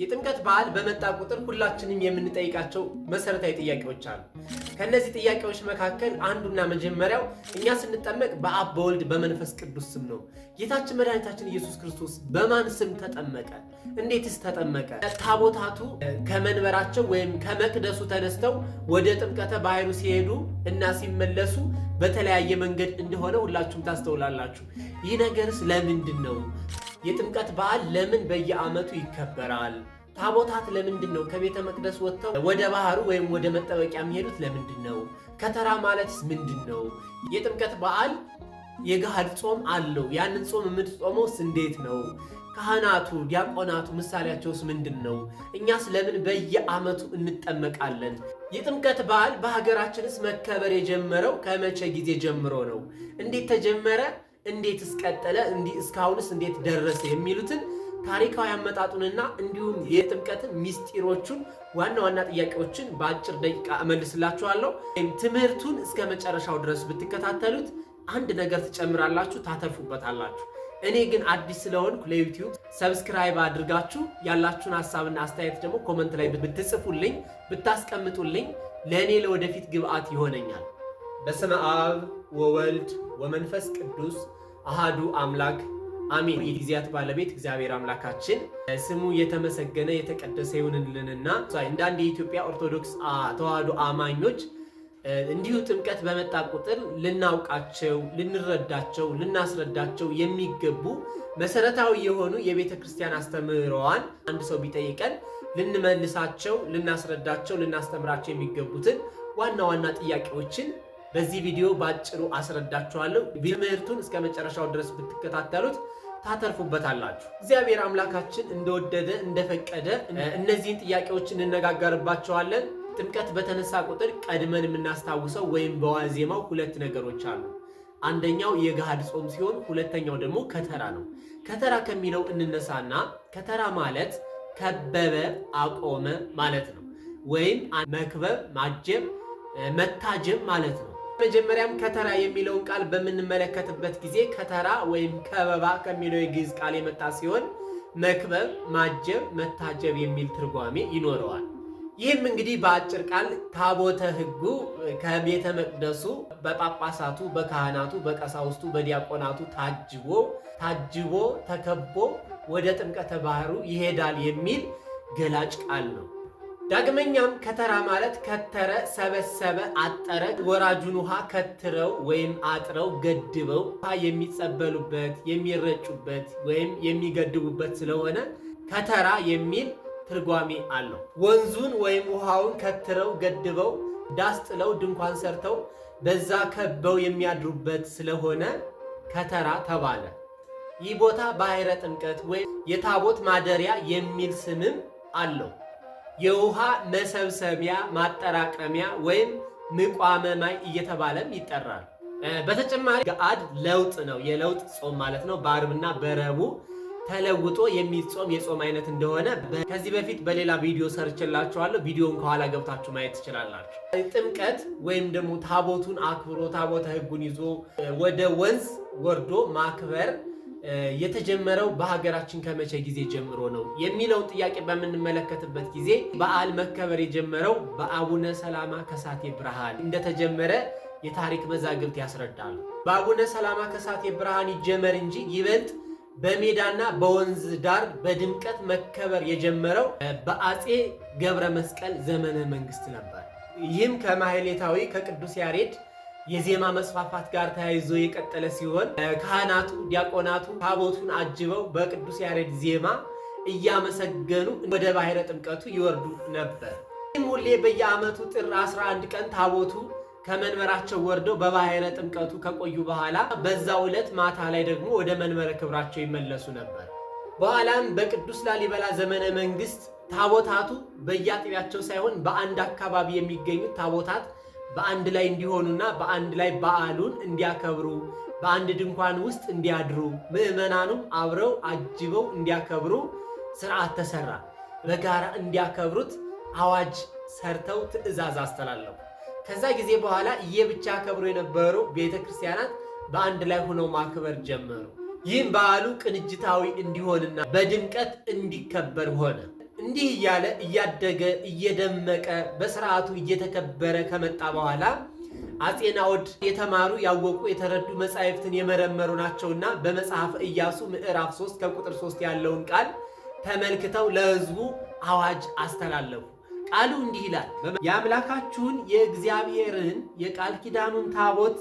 የጥምቀት በዓል በመጣ ቁጥር ሁላችንም የምንጠይቃቸው መሰረታዊ ጥያቄዎች አሉ። ከነዚህ ጥያቄዎች መካከል አንዱና መጀመሪያው እኛ ስንጠመቅ በአብ በወልድ በመንፈስ ቅዱስ ስም ነው። ጌታችን መድኃኒታችን ኢየሱስ ክርስቶስ በማን ስም ተጠመቀ? እንዴትስ ተጠመቀ? ታቦታቱ ከመንበራቸው ወይም ከመቅደሱ ተነስተው ወደ ጥምቀተ ባህሩ ሲሄዱ እና ሲመለሱ በተለያየ መንገድ እንደሆነ ሁላችሁም ታስተውላላችሁ። ይህ ነገርስ ለምንድን ነው? የጥምቀት በዓል ለምን በየዓመቱ ይከበራል? ታቦታት ለምንድን ነው ከቤተ መቅደስ ወጥተው ወደ ባህሩ ወይም ወደ መጠመቂያ የሚሄዱት? ለምንድን ነው? ከተራ ማለትስ ምንድን ነው? የጥምቀት በዓል የገሃድ ጾም አለው። ያንን ጾም የምትጾመውስ እንዴት ነው? ካህናቱ፣ ዲያቆናቱ ምሳሌያቸውስ ምንድን ነው? እኛስ ለምን በየዓመቱ እንጠመቃለን? የጥምቀት በዓል በሀገራችንስ መከበር የጀመረው ከመቼ ጊዜ ጀምሮ ነው? እንዴት ተጀመረ? እንዴትስ ቀጠለ? እስካሁንስ እንዴት ደረሰ? የሚሉትን ታሪካዊ አመጣጡንና እንዲሁም የጥምቀትን ሚስጢሮቹን ዋና ዋና ጥያቄዎችን በአጭር ደቂቃ እመልስላችኋለሁ። ትምህርቱን እስከ መጨረሻው ድረስ ብትከታተሉት አንድ ነገር ትጨምራላችሁ፣ ታተርፉበታላችሁ። እኔ ግን አዲስ ስለሆንኩ ለዩቲዩብ ሰብስክራይብ አድርጋችሁ ያላችሁን ሐሳብና አስተያየት ደግሞ ኮመንት ላይ ብትጽፉልኝ ብታስቀምጡልኝ ለእኔ ለወደፊት ግብአት ይሆነኛል። በስመ አብ ወወልድ ወመንፈስ ቅዱስ አሃዱ አምላክ አሜን። የጊዜያት ባለቤት እግዚአብሔር አምላካችን ስሙ የተመሰገነ የተቀደሰ ይሁንልንና እንዳንድ የኢትዮጵያ ኦርቶዶክስ ተዋሕዶ አማኞች እንዲሁ ጥምቀት በመጣ ቁጥር ልናውቃቸው፣ ልንረዳቸው፣ ልናስረዳቸው የሚገቡ መሰረታዊ የሆኑ የቤተ ክርስቲያን አስተምህሮዋን አንድ ሰው ቢጠይቀን ልንመልሳቸው፣ ልናስረዳቸው፣ ልናስተምራቸው የሚገቡትን ዋና ዋና ጥያቄዎችን በዚህ ቪዲዮ ባጭሩ አስረዳችኋለሁ። ትምህርቱን እስከ መጨረሻው ድረስ ብትከታተሉት ታተርፉበታላችሁ። እግዚአብሔር አምላካችን እንደወደደ እንደፈቀደ እነዚህን ጥያቄዎች እንነጋገርባቸዋለን። ጥምቀት በተነሳ ቁጥር ቀድመን የምናስታውሰው ወይም በዋዜማው ሁለት ነገሮች አሉ። አንደኛው የገሃድ ጾም ሲሆን ሁለተኛው ደግሞ ከተራ ነው። ከተራ ከሚለው እንነሳና ከተራ ማለት ከበበ፣ አቆመ ማለት ነው። ወይም መክበብ፣ ማጀብ፣ መታጀብ ማለት ነው። መጀመሪያም ከተራ የሚለውን ቃል በምንመለከትበት ጊዜ ከተራ ወይም ከበባ ከሚለው የግዕዝ ቃል የመጣ ሲሆን መክበብ፣ ማጀብ፣ መታጀብ የሚል ትርጓሜ ይኖረዋል። ይህም እንግዲህ በአጭር ቃል ታቦተ ሕጉ ከቤተ መቅደሱ በጳጳሳቱ፣ በካህናቱ፣ በቀሳውስቱ፣ በዲያቆናቱ ታጅቦ ተከቦ ወደ ጥምቀተ ባህሩ ይሄዳል የሚል ገላጭ ቃል ነው። ዳግመኛም ከተራ ማለት ከተረ፣ ሰበሰበ፣ አጠረ። ወራጁን ውሃ ከትረው ወይም አጥረው ገድበው ውሃ የሚጸበሉበት የሚረጩበት ወይም የሚገድቡበት ስለሆነ ከተራ የሚል ትርጓሜ አለው። ወንዙን ወይም ውሃውን ከትረው ገድበው ዳስ ጥለው ድንኳን ሰርተው በዛ ከበው የሚያድሩበት ስለሆነ ከተራ ተባለ። ይህ ቦታ ባሕረ ጥምቀት ወይም የታቦት ማደሪያ የሚል ስምም አለው። የውሃ መሰብሰቢያ ማጠራቀሚያ ወይም ምቋመ ማይ እየተባለም ይጠራል። በተጨማሪ ገአድ ለውጥ ነው፣ የለውጥ ጾም ማለት ነው። በዓርብና በረቡዕ ተለውጦ የሚጾም የጾም አይነት እንደሆነ ከዚህ በፊት በሌላ ቪዲዮ ሰርችላችኋለሁ። ቪዲዮን ከኋላ ገብታችሁ ማየት ትችላላችሁ። ጥምቀት ወይም ደግሞ ታቦቱን አክብሮ ታቦተ ሕጉን ይዞ ወደ ወንዝ ወርዶ ማክበር የተጀመረው በሀገራችን ከመቼ ጊዜ ጀምሮ ነው የሚለውን ጥያቄ በምንመለከትበት ጊዜ በዓል መከበር የጀመረው በአቡነ ሰላማ ከሳቴ ብርሃን እንደተጀመረ የታሪክ መዛግብት ያስረዳሉ። በአቡነ ሰላማ ከሳቴ ብርሃን ይጀመር እንጂ ይበልጥ በሜዳና በወንዝ ዳር በድምቀት መከበር የጀመረው በአፄ ገብረ መስቀል ዘመነ መንግስት ነበር። ይህም ከማህሌታዊ ከቅዱስ ያሬድ የዜማ መስፋፋት ጋር ተያይዞ የቀጠለ ሲሆን ካህናቱ፣ ዲያቆናቱ ታቦቱን አጅበው በቅዱስ ያሬድ ዜማ እያመሰገኑ ወደ ባሕረ ጥምቀቱ ይወርዱ ነበር። ይህም ሁሌ በየዓመቱ ጥር 11 ቀን ታቦቱ ከመንበራቸው ወርደው በባሕረ ጥምቀቱ ከቆዩ በኋላ በዛው ዕለት ማታ ላይ ደግሞ ወደ መንበረ ክብራቸው ይመለሱ ነበር። በኋላም በቅዱስ ላሊበላ ዘመነ መንግስት ታቦታቱ በየአጥቢያቸው ሳይሆን በአንድ አካባቢ የሚገኙት ታቦታት በአንድ ላይ እንዲሆኑና በአንድ ላይ በዓሉን እንዲያከብሩ በአንድ ድንኳን ውስጥ እንዲያድሩ ምዕመናኑም አብረው አጅበው እንዲያከብሩ ስርዓት ተሰራ። በጋራ እንዲያከብሩት አዋጅ ሰርተው ትእዛዝ አስተላለፉ። ከዛ ጊዜ በኋላ እየብቻ ያከብሩ የነበሩ ቤተክርስቲያናት በአንድ ላይ ሆነው ማክበር ጀመሩ። ይህም በዓሉ ቅንጅታዊ እንዲሆንና በድምቀት እንዲከበር ሆነ። እንዲህ እያለ እያደገ እየደመቀ በስርዓቱ እየተከበረ ከመጣ በኋላ አፄ ናዖድ የተማሩ ያወቁ የተረዱ መጻሕፍትን የመረመሩ ናቸውና በመጽሐፈ ኢያሱ ምዕራፍ 3 ከቁጥር 3 ያለውን ቃል ተመልክተው ለሕዝቡ አዋጅ አስተላለፉ። ቃሉ እንዲህ ይላል። የአምላካችሁን የእግዚአብሔርን የቃል ኪዳኑን ታቦት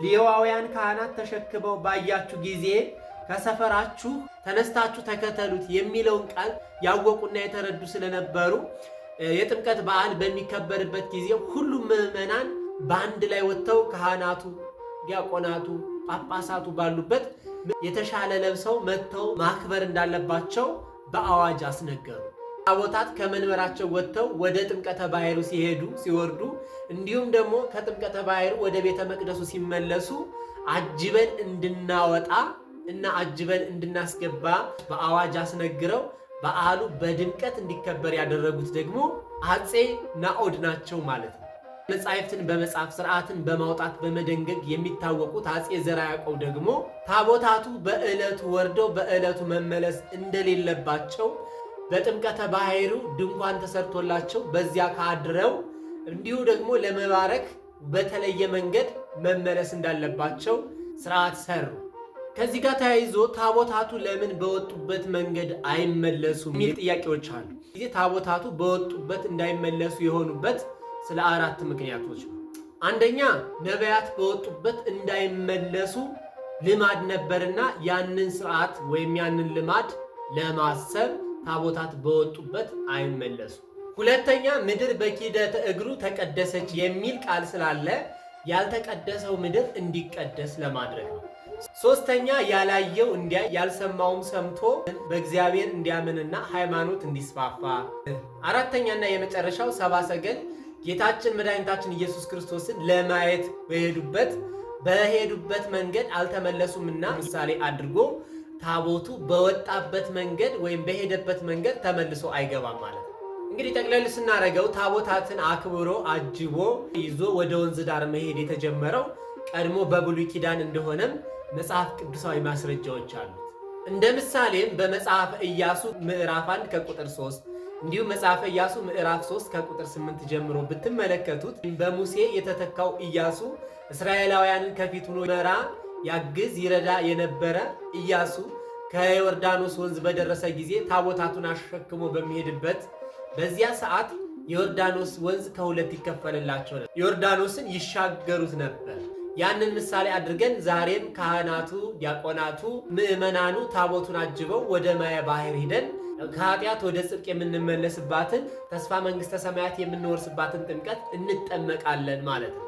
ሌዋውያን ካህናት ተሸክመው ባያችሁ ጊዜ ከሰፈራችሁ ተነስታችሁ ተከተሉት የሚለውን ቃል ያወቁና የተረዱ ስለነበሩ የጥምቀት በዓል በሚከበርበት ጊዜ ሁሉም ምዕመናን በአንድ ላይ ወጥተው ካህናቱ፣ ዲያቆናቱ፣ ጳጳሳቱ ባሉበት የተሻለ ለብሰው መጥተው ማክበር እንዳለባቸው በአዋጅ አስነገሩ። ታቦታት ከመንበራቸው ወጥተው ወደ ጥምቀተ ባሕሩ ሲወርዱ እንዲሁም ደግሞ ከጥምቀተ ባሕሩ ወደ ቤተ መቅደሱ ሲመለሱ አጅበን እንድናወጣ እና አጅበን እንድናስገባ በአዋጅ አስነግረው በዓሉ በድምቀት እንዲከበር ያደረጉት ደግሞ አፄ ናዖድ ናቸው ማለት ነው። መጻሕፍትን በመጻፍ ስርዓትን በማውጣት በመደንገግ የሚታወቁት አፄ ዘርዓ ያዕቆብ ደግሞ ታቦታቱ በዕለቱ ወርደው በዕለቱ መመለስ እንደሌለባቸው በጥምቀተ ባሕሩ ድንኳን ተሰርቶላቸው በዚያ ካድረው እንዲሁ ደግሞ ለመባረክ በተለየ መንገድ መመለስ እንዳለባቸው ስርዓት ሰሩ። ከዚህ ጋር ተያይዞ ታቦታቱ ለምን በወጡበት መንገድ አይመለሱም የሚል ጥያቄዎች አሉ። ይህ ታቦታቱ በወጡበት እንዳይመለሱ የሆኑበት ስለ 4 ምክንያቶች ነው። አንደኛ ነቢያት በወጡበት እንዳይመለሱ ልማድ ነበርና ያንን ስርዓት ወይም ያንን ልማድ ለማሰብ ታቦታት በወጡበት አይመለሱ። ሁለተኛ ምድር በኪደተ እግሩ ተቀደሰች የሚል ቃል ስላለ ያልተቀደሰው ምድር እንዲቀደስ ለማድረግ ነው። ሶስተኛ ያላየው እንዲያይ ያልሰማውም ሰምቶ በእግዚአብሔር እንዲያምንና ሃይማኖት እንዲስፋፋ። አራተኛና የመጨረሻው ሰብአ ሰገል ጌታችን መድኃኒታችን ኢየሱስ ክርስቶስን ለማየት በሄዱበት መንገድ አልተመለሱምና ምሳሌ አድርጎ ታቦቱ በወጣበት መንገድ ወይም በሄደበት መንገድ ተመልሶ አይገባም ማለት ነው። እንግዲህ ጠቅለል ስናደርገው ታቦታትን አክብሮ አጅቦ ይዞ ወደ ወንዝ ዳር መሄድ የተጀመረው ቀድሞ በብሉይ ኪዳን እንደሆነም መጽሐፍ ቅዱሳዊ ማስረጃዎች አሉት። እንደ ምሳሌም በመጽሐፈ ኢያሱ ምዕራፍ 1 ከቁጥር 3 እንዲሁም መጽሐፈ ኢያሱ ምዕራፍ 3 ከቁጥር 8 ጀምሮ ብትመለከቱት በሙሴ የተተካው ኢያሱ እስራኤላውያንን ከፊት ሆኖ መራ ያግዝ ይረዳ የነበረ ኢያሱ ከዮርዳኖስ ወንዝ በደረሰ ጊዜ ታቦታቱን አሸክሞ በሚሄድበት በዚያ ሰዓት ዮርዳኖስ ወንዝ ከሁለት ይከፈልላቸው ነበር። ዮርዳኖስን ይሻገሩት ነበር። ያንን ምሳሌ አድርገን ዛሬም ካህናቱ፣ ዲያቆናቱ፣ ምዕመናኑ ታቦቱን አጅበው ወደ ማየ ባሕር ሂደን ከኃጢአት ወደ ጽድቅ የምንመለስባትን ተስፋ መንግሥተ ሰማያት የምንወርስባትን ጥምቀት እንጠመቃለን ማለት ነው።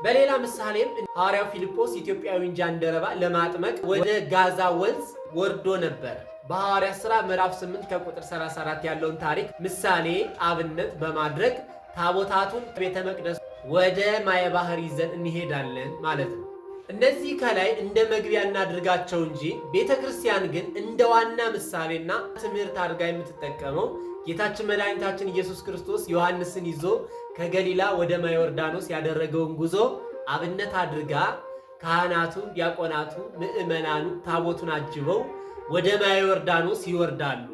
በሌላ ምሳሌም ሐዋርያው ፊልጶስ ኢትዮጵያዊን ጃንደረባ ለማጥመቅ ወደ ጋዛ ወንዝ ወርዶ ነበር። በሐዋርያት ሥራ ምዕራፍ 8 ከቁጥር 34 ያለውን ታሪክ ምሳሌ አብነት በማድረግ ታቦታቱን ቤተ መቅደስ ወደ ማየ ባሕር ይዘን እንሄዳለን ማለት ነው። እነዚህ ከላይ እንደ መግቢያ እናድርጋቸው እንጂ ቤተ ክርስቲያን ግን እንደ ዋና ምሳሌና ትምህርት አድርጋ የምትጠቀመው ጌታችን መድኃኒታችን ኢየሱስ ክርስቶስ ዮሐንስን ይዞ ከገሊላ ወደ ማየ ዮርዳኖስ ያደረገውን ጉዞ አብነት አድርጋ ካህናቱ፣ ዲያቆናቱ፣ ምዕመናኑ ታቦቱን አጅበው ወደ ማየ ዮርዳኖስ ይወርዳሉ።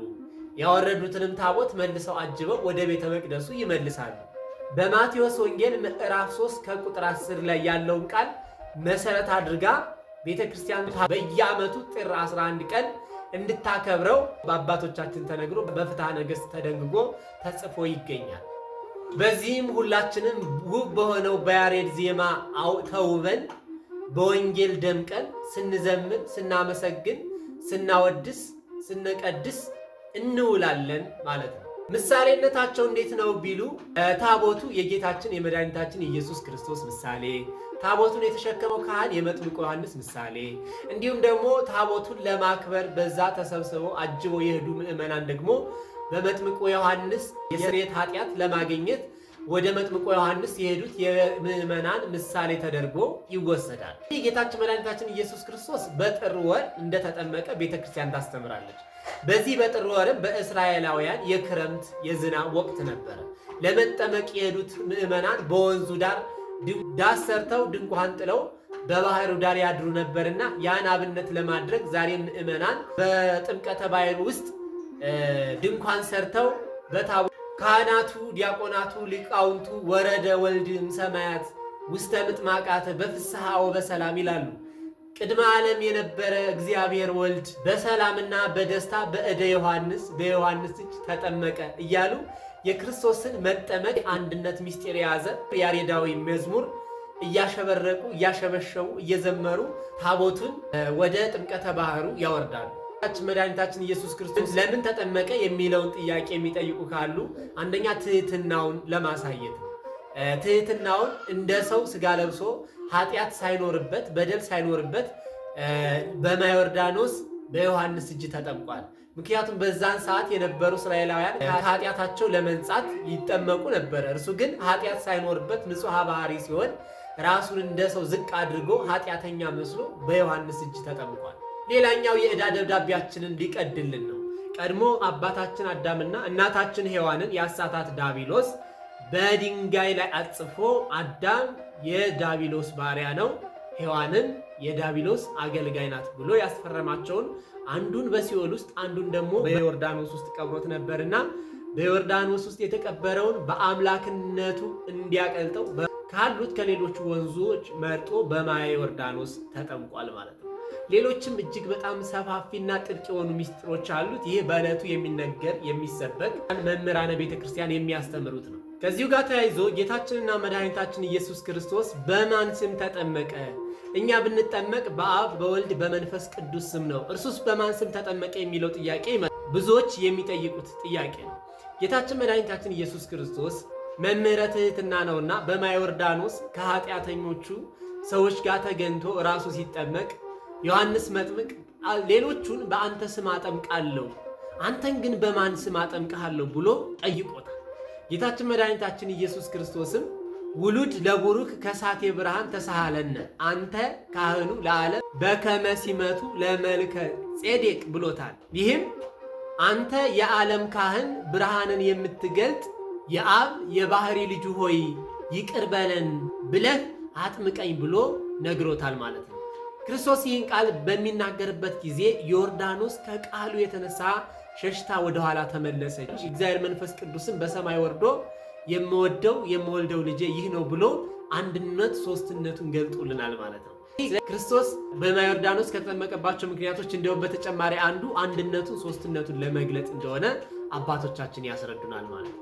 ያወረዱትንም ታቦት መልሰው አጅበው ወደ ቤተ መቅደሱ ይመልሳሉ። በማቴዎስ ወንጌል ምዕራፍ 3 ከቁጥር 10 ላይ ያለውን ቃል መሰረት አድርጋ ቤተ ክርስቲያን በየዓመቱ ጥር 11 ቀን እንድታከብረው በአባቶቻችን ተነግሮ በፍትሐ ነገሥት ተደንግጎ ተጽፎ ይገኛል። በዚህም ሁላችንም ውብ በሆነው በያሬድ ዜማ ተውበን በወንጌል ደምቀን ስንዘምር፣ ስናመሰግን፣ ስናወድስ፣ ስንቀድስ እንውላለን ማለት ነው። ምሳሌነታቸው እንዴት ነው ቢሉ ታቦቱ የጌታችን የመድኃኒታችን የኢየሱስ ክርስቶስ ምሳሌ፣ ታቦቱን የተሸከመው ካህን የመጥምቁ ዮሐንስ ምሳሌ፣ እንዲሁም ደግሞ ታቦቱን ለማክበር በዛ ተሰብስበው አጅበው የሄዱ ምዕመናን ደግሞ በመጥምቁ ዮሐንስ የስርየት ኃጢአት ለማግኘት ወደ መጥምቁ ዮሐንስ የሄዱት የምዕመናን ምሳሌ ተደርጎ ይወሰዳል። ይህ ጌታችን መድኃኒታችን ኢየሱስ ክርስቶስ በጥር ወር እንደተጠመቀ ቤተክርስቲያን ታስተምራለች። በዚህ በጥር ወርም በእስራኤላውያን የክረምት የዝናብ ወቅት ነበረ። ለመጠመቅ የሄዱት ምዕመናን በወንዙ ዳር ዳስ ሰርተው ድንኳን ጥለው በባሕሩ ዳር ያድሩ ነበርና ያን አብነት ለማድረግ ዛሬ ምዕመናን በጥምቀተ ባሕር ውስጥ ድንኳን ሰርተው በታቦት ካህናቱ፣ ዲያቆናቱ፣ ሊቃውንቱ ወረደ ወልድም ሰማያት ውስተ ምጥማቃተ በፍስሐ ወበሰላም ይላሉ። ቅድመ ዓለም የነበረ እግዚአብሔር ወልድ በሰላምና በደስታ በእደ ዮሐንስ በዮሐንስ እጅ ተጠመቀ እያሉ የክርስቶስን መጠመቅ አንድነት ምስጢር የያዘ ያሬዳዊ መዝሙር እያሸበረቁ እያሸበሸቡ እየዘመሩ ታቦቱን ወደ ጥምቀተ ባህሩ ያወርዳሉ። መድኃኒታችን ኢየሱስ ክርስቶስ ለምን ተጠመቀ የሚለውን ጥያቄ የሚጠይቁ ካሉ አንደኛ ትህትናውን ለማሳየት ነው። ትህትናውን እንደ ሰው ስጋ ለብሶ ኃጢአት ሳይኖርበት በደል ሳይኖርበት በማየ ዮርዳኖስ በዮሐንስ እጅ ተጠምቋል። ምክንያቱም በዛን ሰዓት የነበሩ እስራኤላውያን ከኃጢአታቸው ለመንጻት ይጠመቁ ነበረ። እርሱ ግን ኃጢአት ሳይኖርበት ንጹሐ ባህሪ ሲሆን ራሱን እንደ ሰው ዝቅ አድርጎ ኃጢአተኛ መስሎ በዮሐንስ እጅ ተጠምቋል። ሌላኛው የዕዳ ደብዳቤያችንን ሊቀድልን ነው። ቀድሞ አባታችን አዳምና እናታችን ሔዋንን ያሳታት ዳቢሎስ በድንጋይ ላይ አጽፎ አዳም የዳቢሎስ ባሪያ ነው፣ ሔዋንን የዳቢሎስ አገልጋይ ናት ብሎ ያስፈረማቸውን አንዱን በሲኦል ውስጥ አንዱን ደግሞ በዮርዳኖስ ውስጥ ቀብሮት ነበርና በዮርዳኖስ ውስጥ የተቀበረውን በአምላክነቱ እንዲያቀልጠው ካሉት ከሌሎቹ ወንዞች መርጦ በማየ ዮርዳኖስ ተጠምቋል ማለት ነው። ሌሎችም እጅግ በጣም ሰፋፊና ጥልቅ የሆኑ ሚስጥሮች አሉት። ይህ በዕለቱ የሚነገር የሚሰበክ መምህራነ ቤተ ክርስቲያን የሚያስተምሩት ነው። ከዚሁ ጋር ተያይዞ ጌታችንና መድኃኒታችን ኢየሱስ ክርስቶስ በማን ስም ተጠመቀ? እኛ ብንጠመቅ በአብ በወልድ በመንፈስ ቅዱስ ስም ነው። እርሱስ በማን ስም ተጠመቀ የሚለው ጥያቄ ብዙዎች የሚጠይቁት ጥያቄ ነው። ጌታችን መድኃኒታችን ኢየሱስ ክርስቶስ መምህረ ትሕትና ነውና በማየ ዮርዳኖስ ከኃጢአተኞቹ ሰዎች ጋር ተገኝቶ ራሱ ሲጠመቅ ዮሐንስ መጥምቅ ሌሎቹን በአንተ ስም አጠምቃለሁ፣ አንተን ግን በማን ስም አጠምቅሃለሁ ብሎ ጠይቆታል። ጌታችን መድኃኒታችን ኢየሱስ ክርስቶስም ውሉድ ለቡሩክ ከሳቴ ብርሃን ተሳሃለነ አንተ ካህኑ ለዓለም በከመ ሲመቱ ለመልከ ጼዴቅ ብሎታል። ይህም አንተ የዓለም ካህን ብርሃንን የምትገልጥ የአብ የባህሪ ልጁ ሆይ ይቅር በለን ብለህ አጥምቀኝ ብሎ ነግሮታል ማለት ነው። ክርስቶስ ይህን ቃል በሚናገርበት ጊዜ ዮርዳኖስ ከቃሉ የተነሳ ሸሽታ ወደኋላ ተመለሰች። እግዚአብሔር መንፈስ ቅዱስን በሰማይ ወርዶ የምወደው የምወልደው ልጄ ይህ ነው ብሎ አንድነት ሶስትነቱን ገልጦልናል ማለት ነው። ክርስቶስ በማየ ዮርዳኖስ ከተጠመቀባቸው ምክንያቶች እንዲሁም በተጨማሪ አንዱ አንድነቱን ሶስትነቱን ለመግለጽ እንደሆነ አባቶቻችን ያስረዱናል ማለት ነው።